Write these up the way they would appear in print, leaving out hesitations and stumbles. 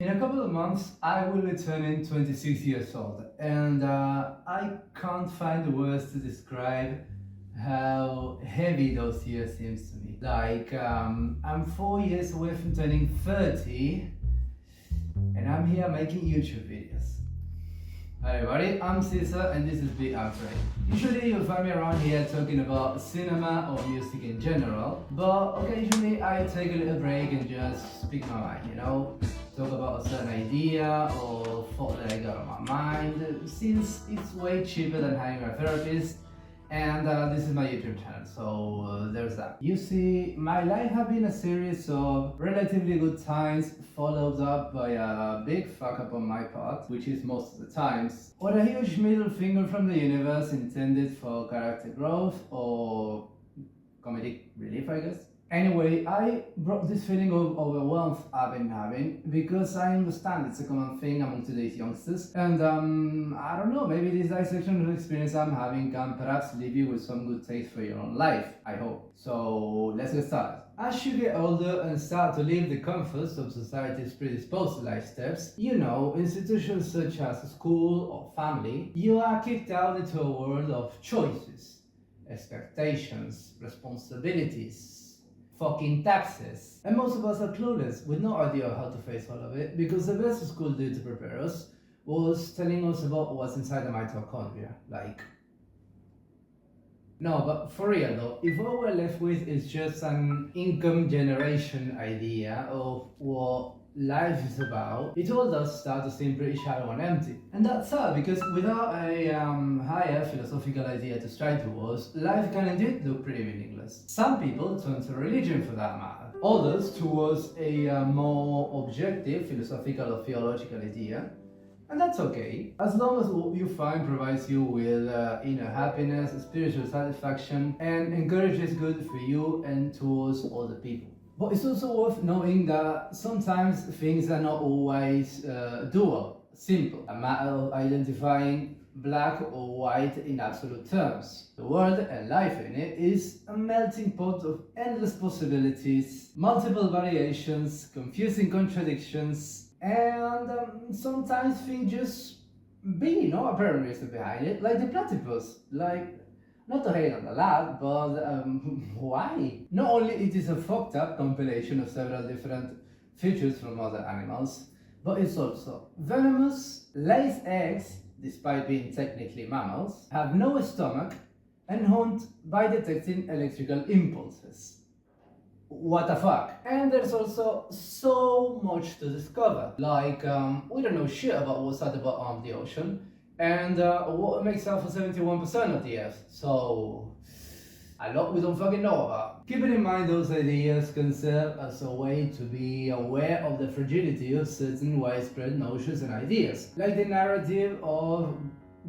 In a couple of months, I will be turning 26 years old, and I can't find the words to describe how heavy those years seems to me. I'm 4 years away from turning 30, and I'm here making YouTube videos. Hi everybody, I'm Caesar and this is Big Outbreak. Usually you'll find me around here talking about cinema or music in general, but occasionally I take a little break and just speak my mind, talk about a certain idea or thought that I got on my mind, since it's way cheaper than hiring a therapist. And this is my YouTube channel, so there's that. You see, my life has been a series of relatively good times, followed up by a big fuck up on my part, which is most of the times, or a huge middle finger from the universe intended for character growth or comedic relief, I guess. Anyway, I brought this feeling of overwhelmed I've been having because I understand it's a common thing among today's youngsters, and I don't know, maybe this dissection of experience I'm having can perhaps leave you with some good taste for your own life, I hope. So let's get started. As you get older and start to leave the comforts of society's predisposed life steps, institutions such as school or family, you are kicked out into a world of choices, expectations, responsibilities, fucking taxes. And most of us are clueless with no idea how to face all of it, because the best school did to prepare us was telling us about what's inside the mitochondria. No, but for real though, if all we're left with is just an income generation idea of what life is about, it all does start to seem pretty shallow and empty. And that's sad, because without a higher philosophical idea to strive towards, life can indeed look pretty meaningless. Some people turn to religion for that matter, others towards a more objective philosophical or theological idea. And that's okay, as long as what you find provides you with inner happiness, spiritual satisfaction, and encourages good for you and towards other people. But it's also worth knowing that sometimes things are not always dual, simple, a matter of identifying black or white in absolute terms. The world and life in it is a melting pot of endless possibilities, multiple variations, confusing contradictions, and sometimes things just be no apparent reason behind it, like the platypus. Not to hate on the lad, but why? Not only it is a fucked up compilation of several different features from other animals, but it's also venomous, lays eggs, despite being technically mammals, have no stomach, and hunt by detecting electrical impulses. What the fuck? And there's also so much to discover. We don't know shit about what's at the bottom of the ocean, and what makes up for 71% of the Earth. So, a lot we don't fucking know about. Keeping in mind those ideas can serve as a way to be aware of the fragility of certain widespread notions and ideas, like the narrative of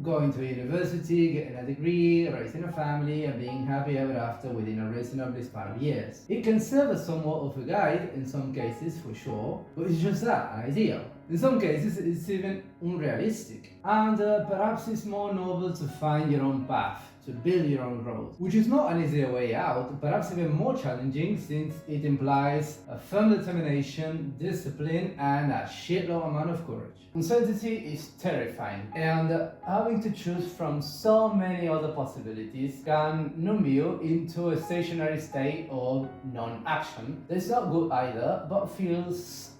going to a university, getting a degree, raising a family, and being happy ever after within a reasonable span of years. It can serve as somewhat of a guide in some cases, for sure, but it's just that, an ideal. In some cases, it's even unrealistic. And perhaps it's more noble to find your own path, to build your own growth, which is not an easier way out, perhaps even more challenging, since it implies a firm determination, discipline, and a shitload amount of courage. Uncertainty is terrifying, and having to choose from so many other possibilities can numb you into a stationary state of non-action. That's not good either, but feels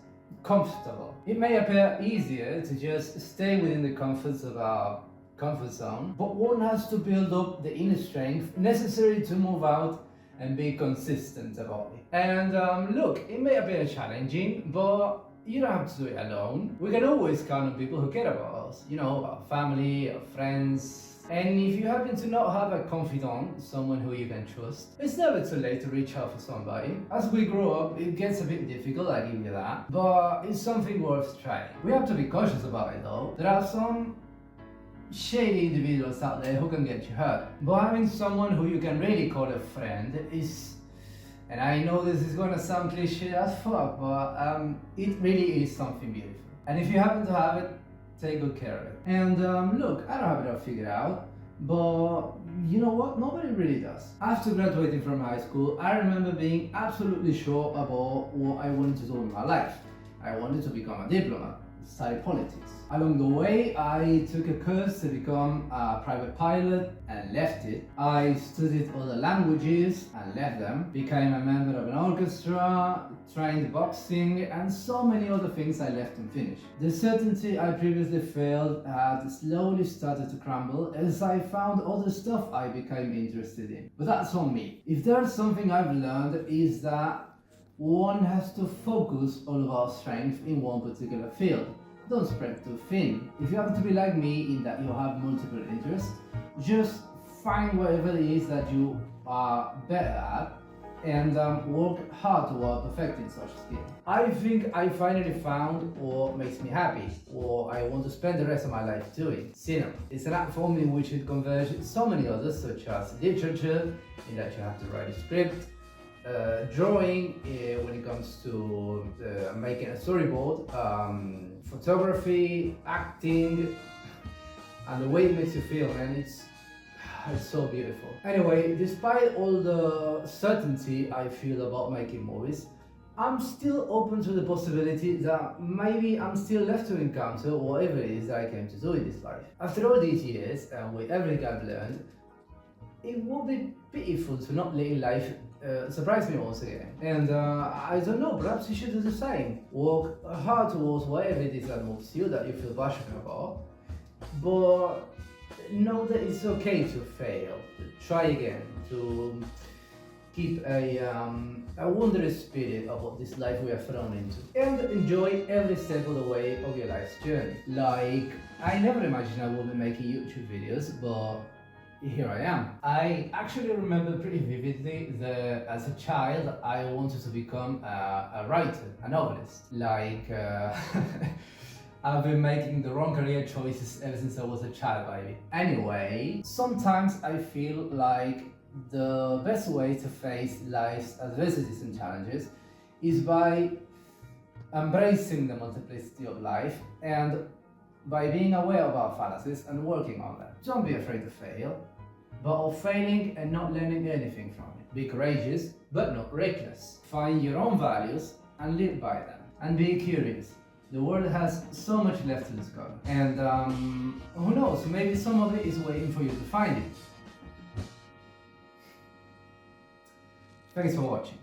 comfortable. It may appear easier to just stay within the comforts of our comfort zone, but one has to build up the inner strength necessary to move out and be consistent about it. And look, it may appear challenging, but you don't have to do it alone. We can always count on people who care about us, our family, our friends. And if you happen to not have a confidant, someone who you can trust, it's never too late to reach out for somebody. As we grow up, it gets a bit difficult, I give you that, but it's something worth trying. We have to be cautious about it though. There are some shady individuals out there who can get you hurt, but having someone who you can really call a friend is, and I know this is gonna sound cliche as fuck, but it really is something beautiful. And if you happen to have it, take good care of it. And look, I don't have it all figured out, but you know what? Nobody really does. After graduating from high school, I remember being absolutely sure about what I wanted to do in my life. I wanted to become a diplomat, study politics. Along the way, I took a course to become a private pilot and left it. I studied other languages and left them, became a member of an orchestra, trained boxing, and so many other things I left unfinished. The certainty I previously felt had slowly started to crumble as I found other stuff I became interested in. But that's on me. If there's something I've learned is that one has to focus all of our strength in one particular field. Don't spread too thin. If you happen to be like me in that you have multiple interests, just find whatever it is that you are better at and work hard toward perfecting such skill. I think I finally found what makes me happy, or I want to spend the rest of my life doing. Cinema. It's an art form in which it converges so many others, such as literature, in that you have to write a script, drawing when it comes to making a storyboard, photography, acting, and the way it makes you feel, man, it's so beautiful. Anyway, despite all the certainty I feel about making movies, I'm still open to the possibility that maybe I'm still left to encounter whatever it is that I came to do in this life. After all these years, and with everything I've learned, it would be pitiful to not let life surprise me once again. And I don't know, perhaps you should do the same. Work hard towards whatever it is that moves you, that you feel passionate about, but know that it's okay to fail, to try again, to keep a wondrous spirit of what this life we are thrown into, and enjoy every step of the way of your life's journey. Like, I never imagined I would be making YouTube videos, but here I am. I actually remember pretty vividly that as a child I wanted to become a writer, a novelist. Like, I've been making the wrong career choices ever since I was a child, baby. Anyway, sometimes I feel like the best way to face life's adversities and challenges is by embracing the multiplicity of life and by being aware of our fallacies and working on them. Don't be afraid to fail, but of failing and not learning anything from it. Be courageous, but not reckless. Find your own values and live by them. And be curious. The world has so much left to discover. And who knows, maybe some of it is waiting for you to find it. Thanks for watching.